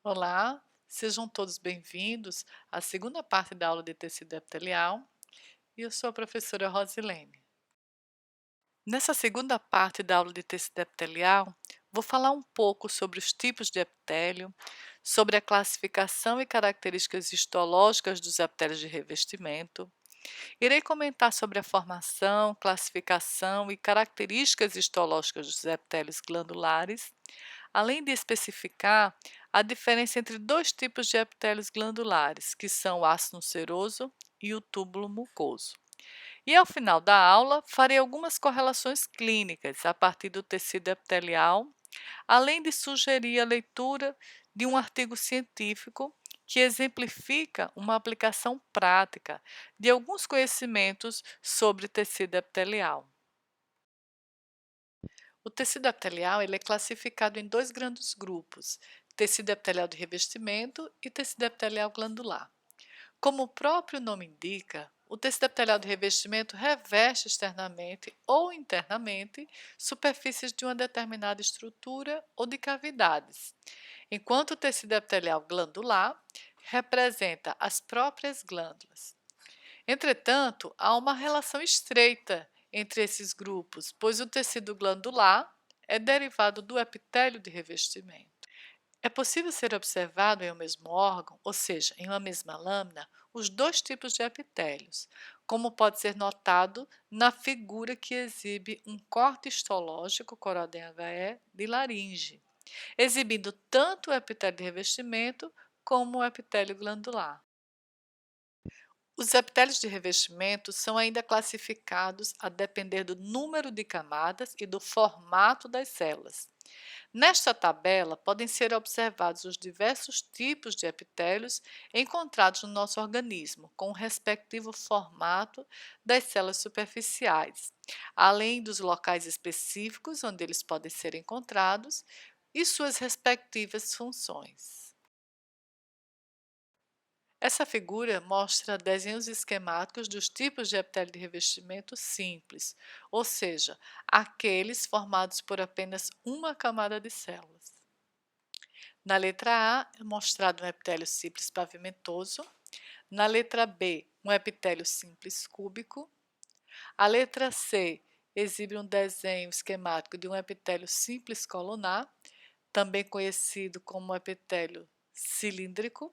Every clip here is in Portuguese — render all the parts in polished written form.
Olá, sejam todos bem-vindos à segunda parte da aula de tecido epitelial e eu sou a professora Rosilene. Nessa segunda parte da aula de tecido epitelial, vou falar um pouco sobre os tipos de epitélio, sobre a classificação e características histológicas dos epitélios de revestimento. Irei comentar sobre a formação, classificação e características histológicas dos epitélios glandulares, além de especificar a diferença entre dois tipos de epitélios glandulares, que são o ácido seroso e o túbulo mucoso. E ao final da aula, farei algumas correlações clínicas a partir do tecido epitelial, além de sugerir a leitura de um artigo científico que exemplifica uma aplicação prática de alguns conhecimentos sobre tecido epitelial. O tecido epitelial ele é classificado em dois grandes grupos: tecido epitelial de revestimento e tecido epitelial glandular. Como o próprio nome indica, o tecido epitelial de revestimento reveste externamente ou internamente superfícies de uma determinada estrutura ou de cavidades, enquanto o tecido epitelial glandular representa as próprias glândulas. Entretanto, há uma relação estreita entre esses grupos, pois o tecido glandular é derivado do epitélio de revestimento. É possível ser observado em um mesmo órgão, ou seja, em uma mesma lâmina, os dois tipos de epitélios, como pode ser notado na figura que exibe um corte histológico, coroidem HE, de laringe, exibindo tanto o epitélio de revestimento como o epitélio glandular. Os epitélios de revestimento são ainda classificados a depender do número de camadas e do formato das células. Nesta tabela, podem ser observados os diversos tipos de epitélios encontrados no nosso organismo, com o respectivo formato das células superficiais, além dos locais específicos onde eles podem ser encontrados e suas respectivas funções. Essa figura mostra desenhos esquemáticos dos tipos de epitélio de revestimento simples, ou seja, aqueles formados por apenas uma camada de células. Na letra A é mostrado um epitélio simples pavimentoso, na letra B, um epitélio simples cúbico, a letra C exibe um desenho esquemático de um epitélio simples colunar, também conhecido como epitélio cilíndrico,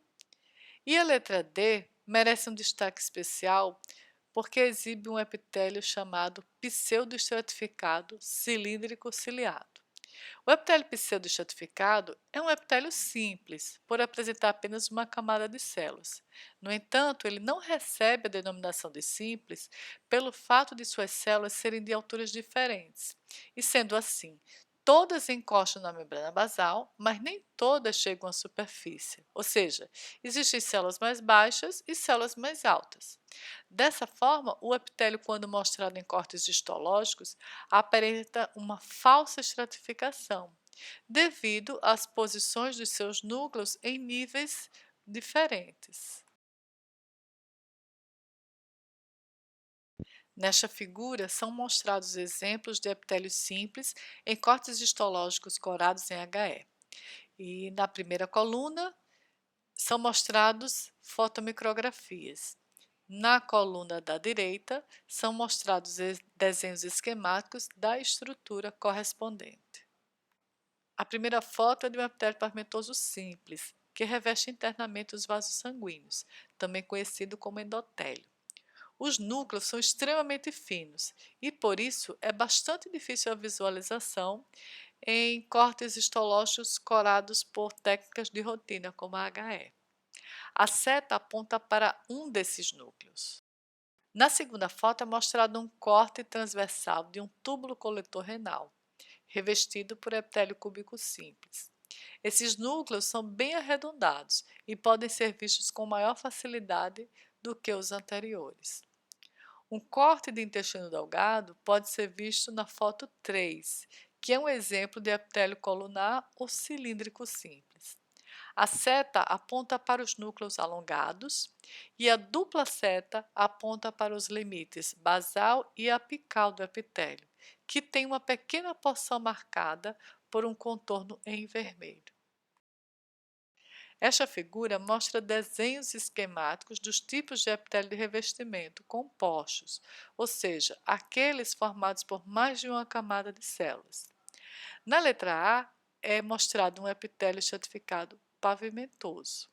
e a letra D merece um destaque especial porque exibe um epitélio chamado pseudoestratificado cilíndrico ciliado. O epitélio pseudoestratificado é um epitélio simples, por apresentar apenas uma camada de células. No entanto, ele não recebe a denominação de simples pelo fato de suas células serem de alturas diferentes. E sendo assim, todas encostam na membrana basal, mas nem todas chegam à superfície. Ou seja, existem células mais baixas e células mais altas. Dessa forma, o epitélio, quando mostrado em cortes histológicos, aparenta uma falsa estratificação, devido às posições dos seus núcleos em níveis diferentes. Nesta figura, são mostrados exemplos de epitélios simples em cortes histológicos corados em HE. E na primeira coluna, são mostrados fotomicrografias. Na coluna da direita, são mostrados desenhos esquemáticos da estrutura correspondente. A primeira foto é de um epitélio pavimentoso simples, que reveste internamente os vasos sanguíneos, também conhecido como endotélio. Os núcleos são extremamente finos e, por isso, é bastante difícil a visualização em cortes histológicos corados por técnicas de rotina, como a HE. A seta aponta para um desses núcleos. Na segunda foto é mostrado um corte transversal de um túbulo coletor renal, revestido por epitélio cúbico simples. Esses núcleos são bem arredondados e podem ser vistos com maior facilidade do que os anteriores. Um corte de intestino delgado pode ser visto na foto 3, que é um exemplo de epitélio colunar ou cilíndrico simples. A seta aponta para os núcleos alongados e a dupla seta aponta para os limites basal e apical do epitélio, que tem uma pequena porção marcada por um contorno em vermelho. Esta figura mostra desenhos esquemáticos dos tipos de epitélio de revestimento compostos, ou seja, aqueles formados por mais de uma camada de células. Na letra A, é mostrado um epitélio estratificado pavimentoso.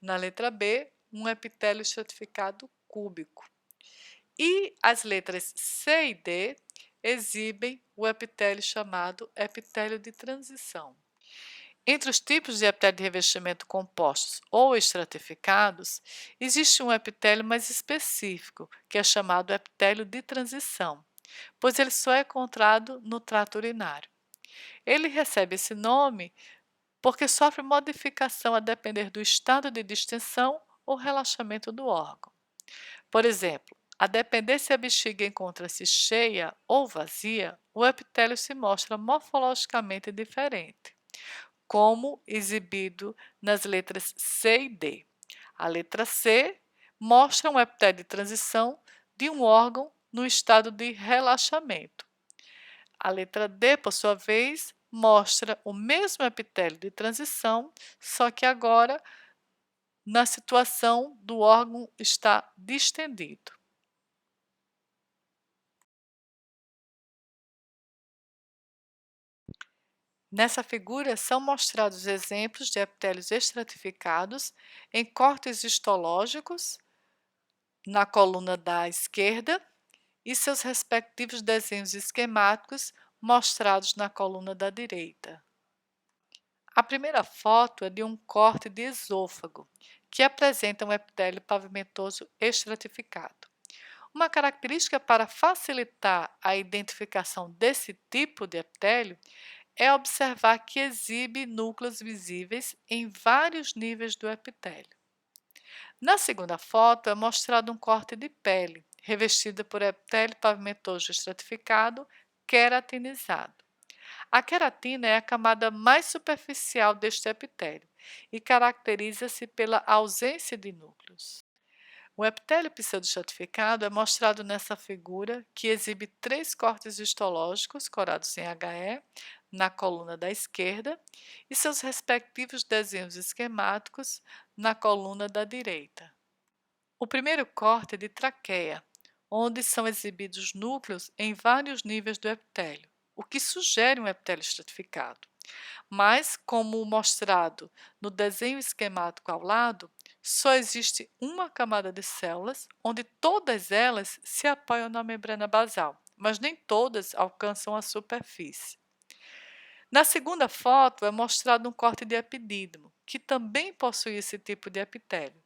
Na letra B, um epitélio estratificado cúbico. E as letras C e D exibem o epitélio chamado epitélio de transição. Entre os tipos de epitélio de revestimento compostos ou estratificados, existe um epitélio mais específico, que é chamado epitélio de transição, pois ele só é encontrado no trato urinário. Ele recebe esse nome porque sofre modificação a depender do estado de distensão ou relaxamento do órgão. Por exemplo, a depender se a bexiga encontra-se cheia ou vazia, o epitélio se mostra morfologicamente diferente, como exibido nas letras C e D. A letra C mostra um epitélio de transição de um órgão no estado de relaxamento. A letra D, por sua vez, mostra o mesmo epitélio de transição, só que agora na situação do órgão estar distendido. Nessa figura são mostrados exemplos de epitélios estratificados em cortes histológicos na coluna da esquerda e seus respectivos desenhos esquemáticos mostrados na coluna da direita. A primeira foto é de um corte de esôfago, que apresenta um epitélio pavimentoso estratificado. Uma característica para facilitar a identificação desse tipo de epitélio é observar que exibe núcleos visíveis em vários níveis do epitélio. Na segunda foto é mostrado um corte de pele, revestida por epitélio pavimentoso estratificado queratinizado. A queratina é a camada mais superficial deste epitélio e caracteriza-se pela ausência de núcleos. O epitélio pseudoestratificado é mostrado nessa figura, que exibe 3 cortes histológicos corados em HE na coluna da esquerda e seus respectivos desenhos esquemáticos na coluna da direita. O primeiro corte é de traqueia, onde são exibidos núcleos em vários níveis do epitélio, o que sugere um epitélio estratificado. Mas, como mostrado no desenho esquemático ao lado, só existe uma camada de células, onde todas elas se apoiam na membrana basal, mas nem todas alcançam a superfície. Na segunda foto é mostrado um corte de epidídimo, que também possui esse tipo de epitélio.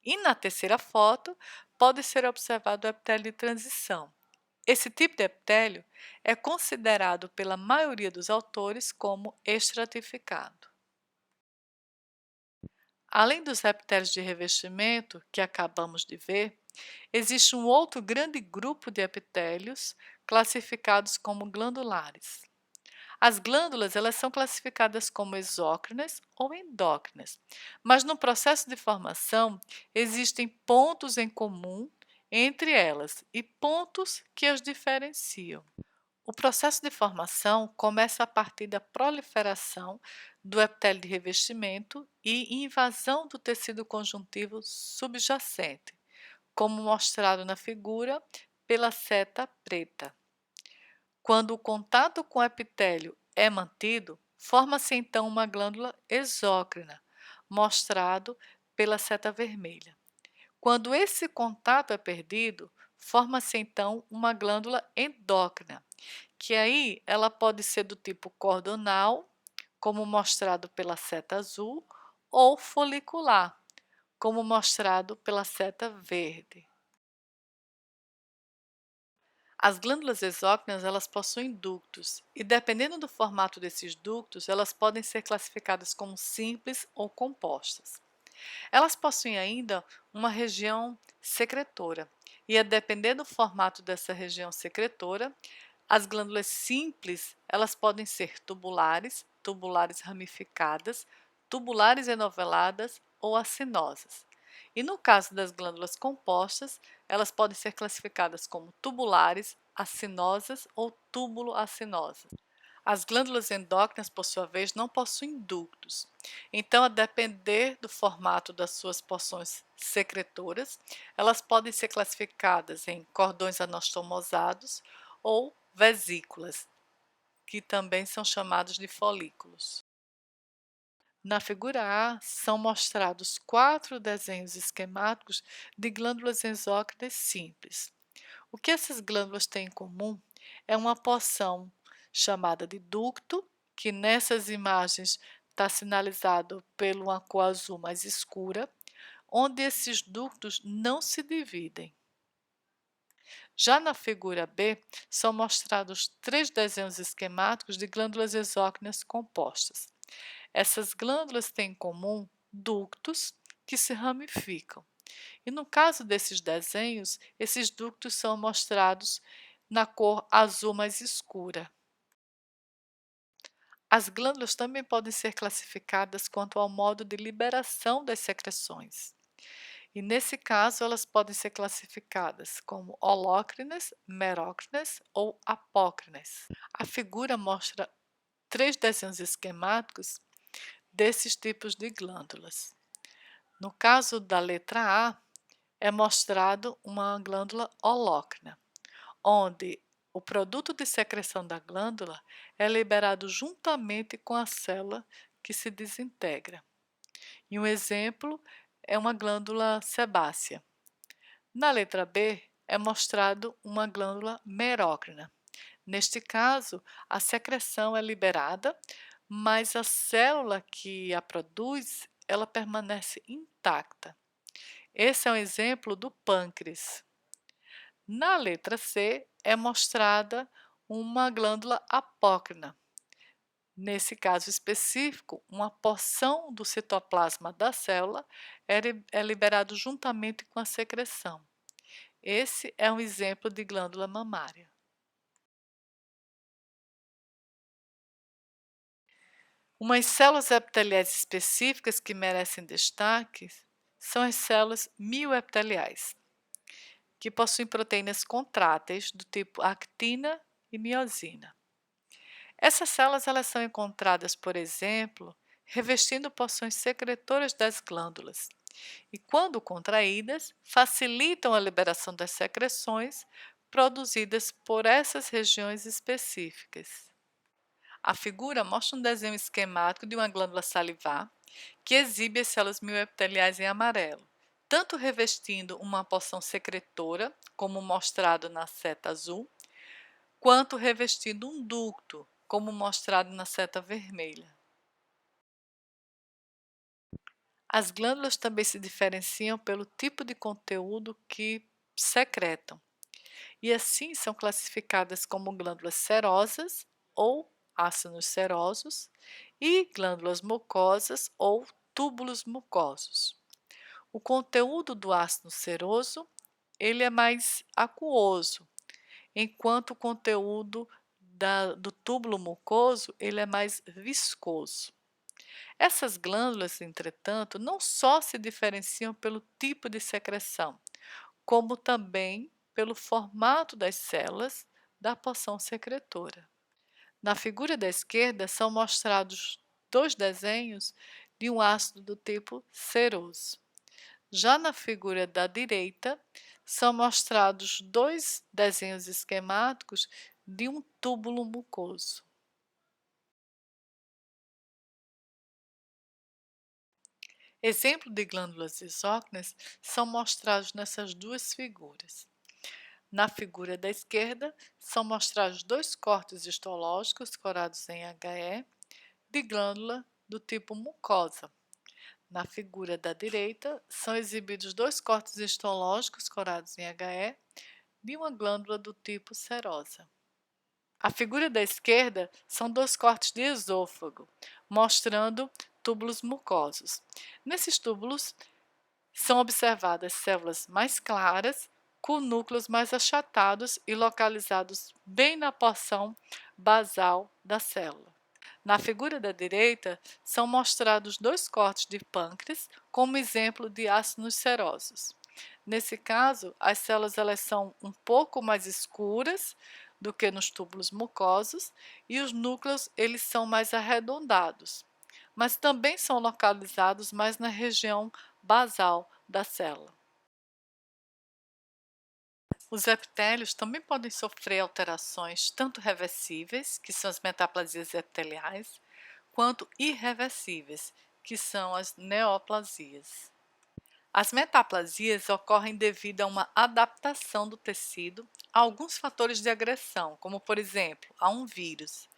E na terceira foto pode ser observado o epitélio de transição. Esse tipo de epitélio é considerado pela maioria dos autores como estratificado. Além dos epitélios de revestimento que acabamos de ver, existe um outro grande grupo de epitélios classificados como glandulares. As glândulas elas são classificadas como exócrinas ou endócrinas, mas no processo de formação existem pontos em comum entre elas e pontos que as diferenciam. O processo de formação começa a partir da proliferação do epitélio de revestimento e invasão do tecido conjuntivo subjacente, como mostrado na figura pela seta preta. Quando o contato com o epitélio é mantido, forma-se então uma glândula exócrina, mostrado pela seta vermelha. Quando esse contato é perdido, forma-se então uma glândula endócrina, que aí ela pode ser do tipo cordonal, como mostrado pela seta azul, ou folicular, como mostrado pela seta verde. As glândulas exócrinas elas possuem ductos e, dependendo do formato desses ductos, elas podem ser classificadas como simples ou compostas. Elas possuem ainda uma região secretora e, a depender do formato dessa região secretora, as glândulas simples elas podem ser tubulares, tubulares ramificadas, tubulares enoveladas ou acinosas. E no caso das glândulas compostas, elas podem ser classificadas como tubulares, acinosas ou túbulo-acinosas. As glândulas endócrinas, por sua vez, não possuem ductos. Então, a depender do formato das suas porções secretoras, elas podem ser classificadas em cordões anastomosados ou vesículas, que também são chamados de folículos. Na figura A, são mostrados 4 desenhos esquemáticos de glândulas endócrinas simples. O que essas glândulas têm em comum é uma porção chamada de ducto, que nessas imagens está sinalizado por uma cor azul mais escura, onde esses ductos não se dividem. Já na figura B, são mostrados 3 desenhos esquemáticos de glândulas exócrinas compostas. Essas glândulas têm em comum ductos que se ramificam. E no caso desses desenhos, esses ductos são mostrados na cor azul mais escura. As glândulas também podem ser classificadas quanto ao modo de liberação das secreções. E nesse caso, elas podem ser classificadas como holócrinas, merócrinas ou apócrinas. A figura mostra 3 desenhos esquemáticos desses tipos de glândulas. No caso da letra A, é mostrado uma glândula holócrina, onde o produto de secreção da glândula é liberado juntamente com a célula que se desintegra. E um exemplo é uma glândula sebácea. Na letra B, é mostrado uma glândula merócrina. Neste caso, a secreção é liberada, mas a célula que a produz, ela permanece intacta. Esse é um exemplo do pâncreas. Na letra C, é mostrada uma glândula apócrina. Nesse caso específico, uma porção do citoplasma da célula é liberado juntamente com a secreção. Esse é um exemplo de glândula mamária. Umas células epiteliais específicas que merecem destaque são as células mioepiteliais, que possuem proteínas contráteis do tipo actina e miosina. Essas células elas são encontradas, por exemplo, revestindo porções secretoras das glândulas e, quando contraídas, facilitam a liberação das secreções produzidas por essas regiões específicas. A figura mostra um desenho esquemático de uma glândula salivar que exibe as células mioepiteliais em amarelo, tanto revestindo uma porção secretora, como mostrado na seta azul, quanto revestindo um ducto, como mostrado na seta vermelha. As glândulas também se diferenciam pelo tipo de conteúdo que secretam, e assim são classificadas como glândulas serosas ou ácidos serosos e glândulas mucosas ou túbulos mucosos. O conteúdo do ácido seroso ele é mais aquoso, enquanto o conteúdo do túbulo mucoso ele é mais viscoso. Essas glândulas, entretanto, não só se diferenciam pelo tipo de secreção, como também pelo formato das células da porção secretora. Na figura da esquerda são mostrados 2 desenhos de um ácido do tipo seroso. Já na figura da direita, são mostrados 2 desenhos esquemáticos de um túbulo mucoso. Exemplos de glândulas exócrinas são mostrados nessas 2 figuras. Na figura da esquerda, são mostrados 2 cortes histológicos corados em HE de glândula do tipo mucosa. Na figura da direita, são exibidos 2 cortes histológicos corados em HE de uma glândula do tipo serosa. A figura da esquerda são 2 cortes de esôfago, mostrando túbulos mucosos. Nesses túbulos são observadas células mais claras, com núcleos mais achatados e localizados bem na porção basal da célula. Na figura da direita, são mostrados 2 cortes de pâncreas como exemplo de ácidos serosos. Nesse caso, as células elas são um pouco mais escuras do que nos túbulos mucosos e os núcleos eles são mais arredondados, mas também são localizados mais na região basal da célula. Os epitélios também podem sofrer alterações tanto reversíveis, que são as metaplasias epiteliais, quanto irreversíveis, que são as neoplasias. As metaplasias ocorrem devido a uma adaptação do tecido a alguns fatores de agressão, como por exemplo, a um vírus.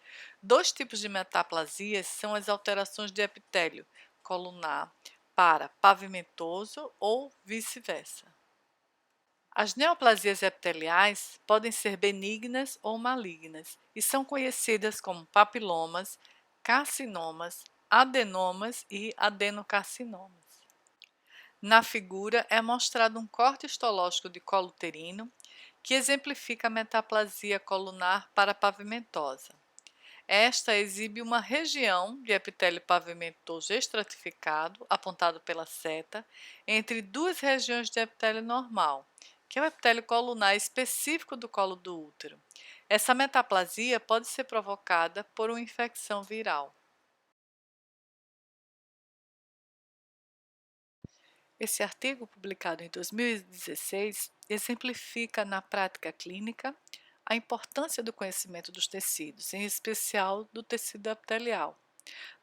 Dois tipos de metaplasias são as alterações de epitélio colunar para pavimentoso ou vice-versa. As neoplasias epiteliais podem ser benignas ou malignas e são conhecidas como papilomas, carcinomas, adenomas e adenocarcinomas. Na figura é mostrado um corte histológico de colo uterino que exemplifica a metaplasia colunar parapavimentosa. Esta exibe uma região de epitélio pavimentoso estratificado, apontado pela seta, entre duas regiões de epitélio normal, que é o epitélio colunar específico do colo do útero. Essa metaplasia pode ser provocada por uma infecção viral. Esse artigo, publicado em 2016, exemplifica na prática clínica a importância do conhecimento dos tecidos, em especial do tecido epitelial,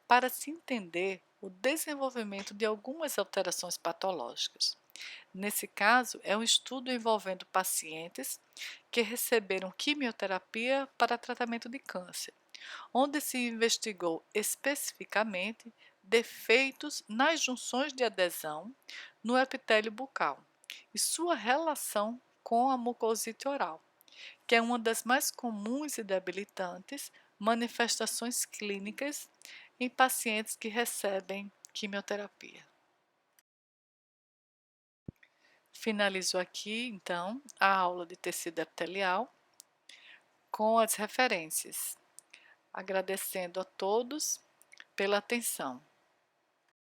para se entender o desenvolvimento de algumas alterações patológicas. Nesse caso, é um estudo envolvendo pacientes que receberam quimioterapia para tratamento de câncer, onde se investigou especificamente defeitos nas junções de adesão no epitélio bucal e sua relação com a mucosite oral, que é uma das mais comuns e debilitantes manifestações clínicas em pacientes que recebem quimioterapia. Finalizo aqui, então, a aula de tecido epitelial com as referências, agradecendo a todos pela atenção.